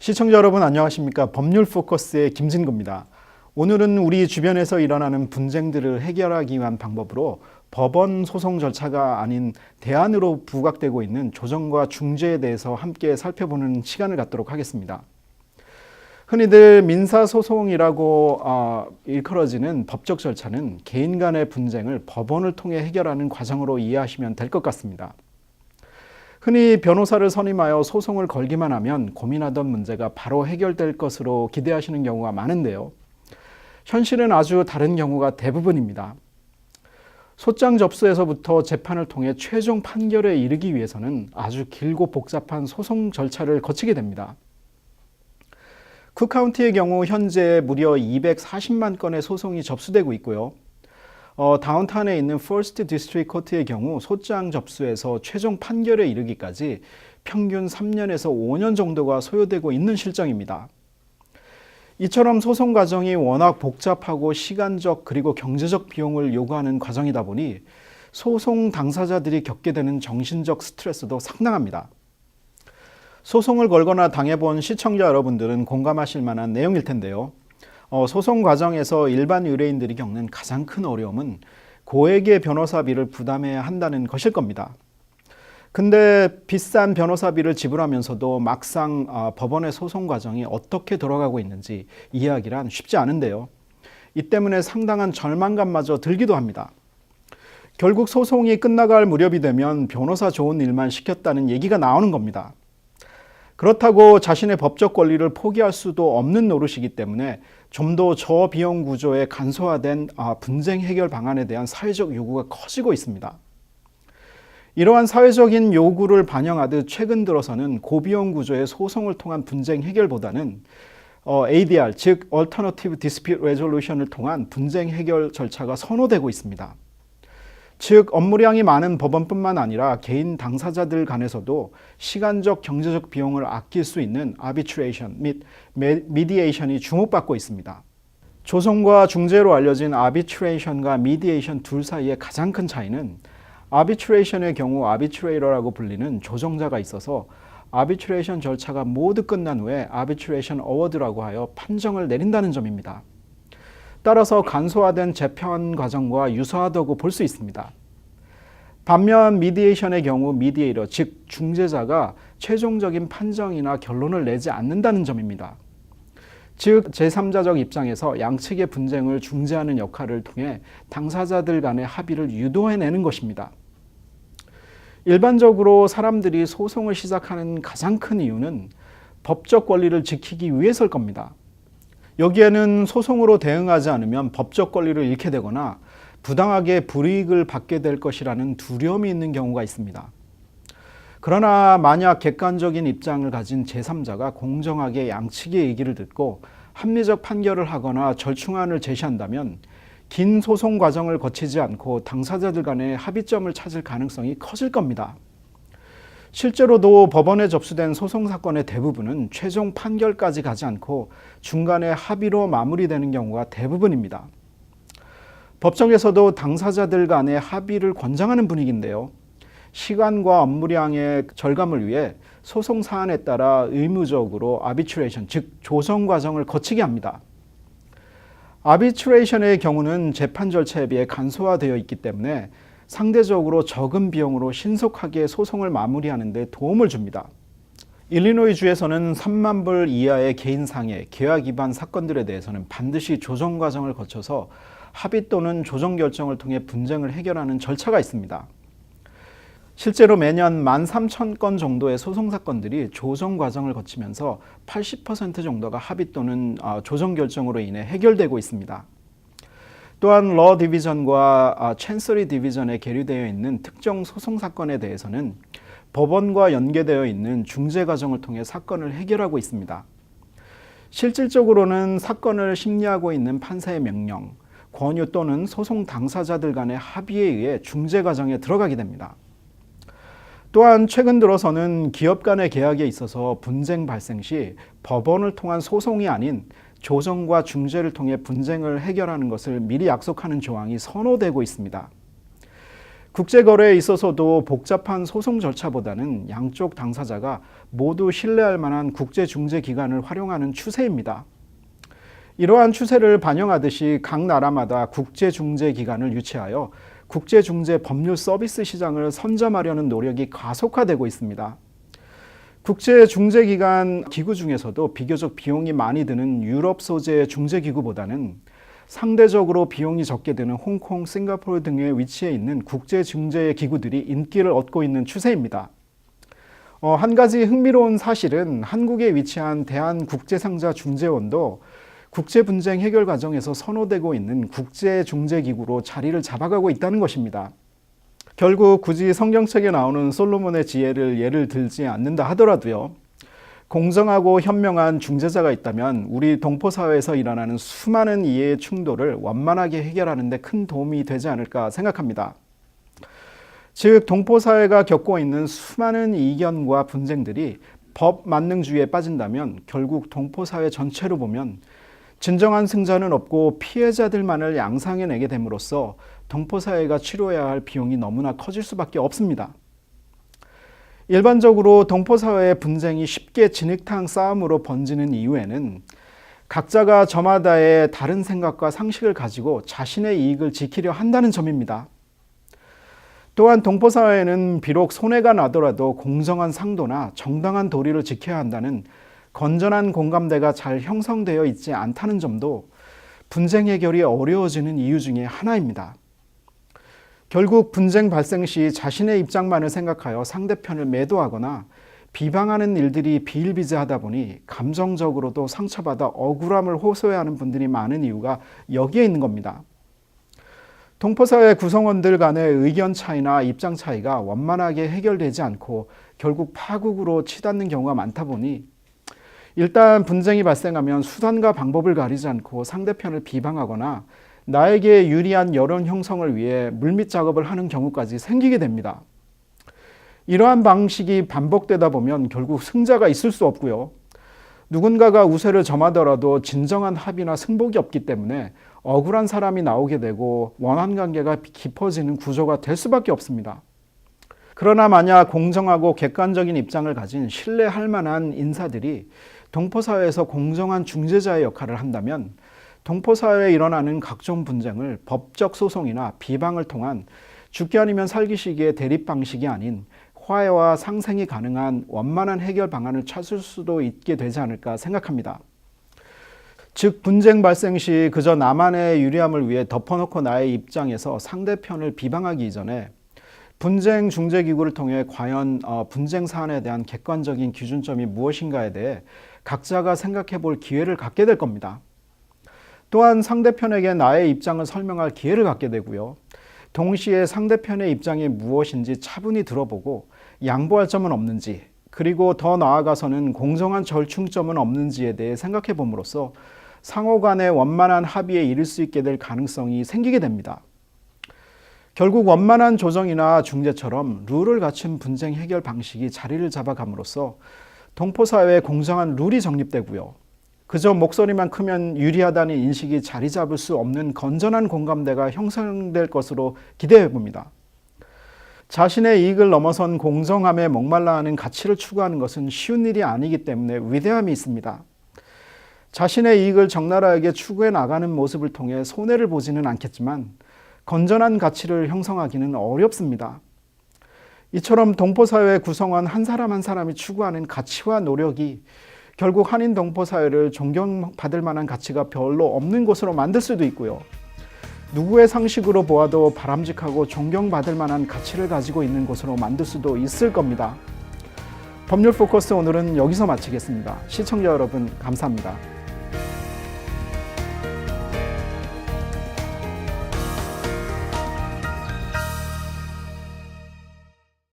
시청자 여러분 안녕하십니까? 법률 포커스의 김진구입니다. 오늘은 우리 주변에서 일어나는 분쟁들을 해결하기 위한 방법으로 법원 소송 절차가 아닌 대안으로 부각되고 있는 조정과 중재에 대해서 함께 살펴보는 시간을 갖도록 하겠습니다. 흔히들 민사소송이라고 일컬어지는 법적 절차는 개인 간의 분쟁을 법원을 통해 해결하는 과정으로 이해하시면 될 것 같습니다. 흔히 변호사를 선임하여 소송을 걸기만 하면 고민하던 문제가 바로 해결될 것으로 기대하시는 경우가 많은데요. 현실은 아주 다른 경우가 대부분입니다. 소장 접수에서부터 재판을 통해 최종 판결에 이르기 위해서는 아주 길고 복잡한 소송 절차를 거치게 됩니다. 쿡카운티의 경우 현재 무려 240만 건의 소송이 접수되고 있고요. 다운타운에 있는 퍼스트 디스트릭트 코트의 경우 소장 접수에서 최종 판결에 이르기까지 평균 3년에서 5년 정도가 소요되고 있는 실정입니다. 이처럼 소송 과정이 워낙 복잡하고 시간적 그리고 경제적 비용을 요구하는 과정이다 보니 소송 당사자들이 겪게 되는 정신적 스트레스도 상당합니다. 소송을 걸거나 당해본 시청자 여러분들은 공감하실 만한 내용일 텐데요. 소송 과정에서 일반 의뢰인들이 겪는 가장 큰 어려움은 고액의 변호사비를 부담해야 한다는 것일 겁니다. 근데 비싼 변호사비를 지불하면서도 막상 법원의 소송 과정이 어떻게 돌아가고 있는지 이해하기란 쉽지 않은데요. 이 때문에 상당한 절망감마저 들기도 합니다. 결국 소송이 끝나갈 무렵이 되면 변호사 좋은 일만 시켰다는 얘기가 나오는 겁니다. 그렇다고 자신의 법적 권리를 포기할 수도 없는 노릇이기 때문에 좀 더 저비용 구조의 간소화된 분쟁 해결 방안에 대한 사회적 요구가 커지고 있습니다. 이러한 사회적인 요구를 반영하듯 최근 들어서는 고비용 구조의 소송을 통한 분쟁 해결보다는 ADR, 즉 Alternative Dispute Resolution을 통한 분쟁 해결 절차가 선호되고 있습니다. 즉 업무량이 많은 법원뿐만 아니라 개인 당사자들 간에서도 시간적 경제적 비용을 아낄 수 있는 아비트레이션 및 미디에이션이 주목받고 있습니다. 조정과 중재로 알려진 아비트레이션과 미디에이션 둘 사이의 가장 큰 차이는 아비트레이션의 경우 아비트레이터라고 불리는 조정자가 있어서 아비트레이션 절차가 모두 끝난 후에 아비트레이션 어워드라고 하여 판정을 내린다는 점입니다. 따라서 간소화된 재판 과정과 유사하다고 볼 수 있습니다. 반면 미디에이션의 경우 미디에이터, 즉 중재자가 최종적인 판정이나 결론을 내지 않는다는 점입니다. 즉 제3자적 입장에서 양측의 분쟁을 중재하는 역할을 통해 당사자들 간의 합의를 유도해내는 것입니다. 일반적으로 사람들이 소송을 시작하는 가장 큰 이유는 법적 권리를 지키기 위해서일 겁니다. 여기에는 소송으로 대응하지 않으면 법적 권리를 잃게 되거나 부당하게 불이익을 받게 될 것이라는 두려움이 있는 경우가 있습니다. 그러나 만약 객관적인 입장을 가진 제3자가 공정하게 양측의 얘기를 듣고 합리적 판결을 하거나 절충안을 제시한다면 긴 소송 과정을 거치지 않고 당사자들 간의 합의점을 찾을 가능성이 커질 겁니다. 실제로도 법원에 접수된 소송 사건의 대부분은 최종 판결까지 가지 않고 중간에 합의로 마무리되는 경우가 대부분입니다. 법정에서도 당사자들 간의 합의를 권장하는 분위기인데요. 시간과 업무량의 절감을 위해 소송 사안에 따라 의무적으로 아비트레이션, 즉 조정 과정을 거치게 합니다. 아비트레이션의 경우는 재판 절차에 비해 간소화되어 있기 때문에 상대적으로 적은 비용으로 신속하게 소송을 마무리하는 데 도움을 줍니다. 일리노이주에서는 3만 불 이하의 개인상해, 계약 위반 사건들에 대해서는 반드시 조정 과정을 거쳐서 합의 또는 조정 결정을 통해 분쟁을 해결하는 절차가 있습니다. 실제로 매년 13,000건 정도의 소송 사건들이 조정 과정을 거치면서 80% 정도가 합의 또는 조정 결정으로 인해 해결되고 있습니다. 또한 러 디비전과 찬서리 디비전에 계류되어 있는 특정 소송 사건에 대해서는 법원과 연계되어 있는 중재 과정을 통해 사건을 해결하고 있습니다. 실질적으로는 사건을 심리하고 있는 판사의 명령, 권유 또는 소송 당사자들 간의 합의에 의해 중재 과정에 들어가게 됩니다. 또한 최근 들어서는 기업 간의 계약에 있어서 분쟁 발생 시 법원을 통한 소송이 아닌 조정과 중재를 통해 분쟁을 해결하는 것을 미리 약속하는 조항이 선호되고 있습니다. 국제거래에 있어서도 복잡한 소송 절차보다는 양쪽 당사자가 모두 신뢰할 만한 국제중재기관을 활용하는 추세입니다. 이러한 추세를 반영하듯이 각 나라마다 국제중재기관을 유치하여 국제중재 법률 서비스 시장을 선점하려는 노력이 가속화되고 있습니다. 국제중재기관 기구 중에서도 비교적 비용이 많이 드는 유럽 소재 중재기구보다는 상대적으로 비용이 적게 드는 홍콩, 싱가포르 등에 위치해 있는 국제중재 기구들이 인기를 얻고 있는 추세입니다. 한 가지 흥미로운 사실은 한국에 위치한 대한국제상자중재원도 국제분쟁 해결 과정에서 선호되고 있는 국제중재기구로 자리를 잡아가고 있다는 것입니다. 결국 굳이 성경책에 나오는 솔로몬의 지혜를 예를 들지 않는다 하더라도요, 공정하고 현명한 중재자가 있다면 우리 동포사회에서 일어나는 수많은 이해의 충돌을 원만하게 해결하는 데 큰 도움이 되지 않을까 생각합니다. 즉, 동포사회가 겪고 있는 수많은 이견과 분쟁들이 법 만능주의에 빠진다면 결국 동포사회 전체로 보면 진정한 승자는 없고 피해자들만을 양상해내게 됨으로써 동포사회가 치러야 할 비용이 너무나 커질 수밖에 없습니다. 일반적으로 동포사회의 분쟁이 쉽게 진흙탕 싸움으로 번지는 이유에는 각자가 저마다의 다른 생각과 상식을 가지고 자신의 이익을 지키려 한다는 점입니다. 또한 동포사회는 비록 손해가 나더라도 공정한 상도나 정당한 도리를 지켜야 한다는 건전한 공감대가 잘 형성되어 있지 않다는 점도 분쟁 해결이 어려워지는 이유 중에 하나입니다. 결국 분쟁 발생 시 자신의 입장만을 생각하여 상대편을 매도하거나 비방하는 일들이 비일비재하다 보니 감정적으로도 상처받아 억울함을 호소해야 하는 분들이 많은 이유가 여기에 있는 겁니다. 동포사회 구성원들 간의 의견 차이나 입장 차이가 원만하게 해결되지 않고 결국 파국으로 치닫는 경우가 많다 보니 일단 분쟁이 발생하면 수단과 방법을 가리지 않고 상대편을 비방하거나 나에게 유리한 여론 형성을 위해 물밑 작업을 하는 경우까지 생기게 됩니다. 이러한 방식이 반복되다 보면 결국 승자가 있을 수 없고요. 누군가가 우세를 점하더라도 진정한 합의나 승복이 없기 때문에 억울한 사람이 나오게 되고 원한 관계가 깊어지는 구조가 될 수밖에 없습니다. 그러나 만약 공정하고 객관적인 입장을 가진 신뢰할 만한 인사들이 동포사회에서 공정한 중재자의 역할을 한다면 동포사회에 일어나는 각종 분쟁을 법적 소송이나 비방을 통한 죽기 아니면 살기 시기의 대립 방식이 아닌 화해와 상생이 가능한 원만한 해결 방안을 찾을 수도 있게 되지 않을까 생각합니다. 즉, 분쟁 발생 시 그저 나만의 유리함을 위해 덮어놓고 나의 입장에서 상대편을 비방하기 이전에 분쟁 중재기구를 통해 과연 분쟁 사안에 대한 객관적인 기준점이 무엇인가에 대해 각자가 생각해 볼 기회를 갖게 될 겁니다. 또한 상대편에게 나의 입장을 설명할 기회를 갖게 되고요. 동시에 상대편의 입장이 무엇인지 차분히 들어보고 양보할 점은 없는지, 그리고 더 나아가서는 공정한 절충점은 없는지에 대해 생각해 봄으로써 상호 간의 원만한 합의에 이를 수 있게 될 가능성이 생기게 됩니다. 결국 원만한 조정이나 중재처럼 룰을 갖춘 분쟁 해결 방식이 자리를 잡아감으로써 동포사회에 공정한 룰이 정립되고요. 그저 목소리만 크면 유리하다는 인식이 자리 잡을 수 없는 건전한 공감대가 형성될 것으로 기대해 봅니다. 자신의 이익을 넘어선 공정함에 목말라 하는 가치를 추구하는 것은 쉬운 일이 아니기 때문에 위대함이 있습니다. 자신의 이익을 적나라하게 추구해 나가는 모습을 통해 손해를 보지는 않겠지만 건전한 가치를 형성하기는 어렵습니다. 이처럼 동포사회 구성원 한 사람 한 사람이 추구하는 가치와 노력이 결국 한인 동포사회를 존경받을 만한 가치가 별로 없는 곳으로 만들 수도 있고요. 누구의 상식으로 보아도 바람직하고 존경받을 만한 가치를 가지고 있는 곳으로 만들 수도 있을 겁니다. 법률 포커스 오늘은 여기서 마치겠습니다. 시청자 여러분 감사합니다.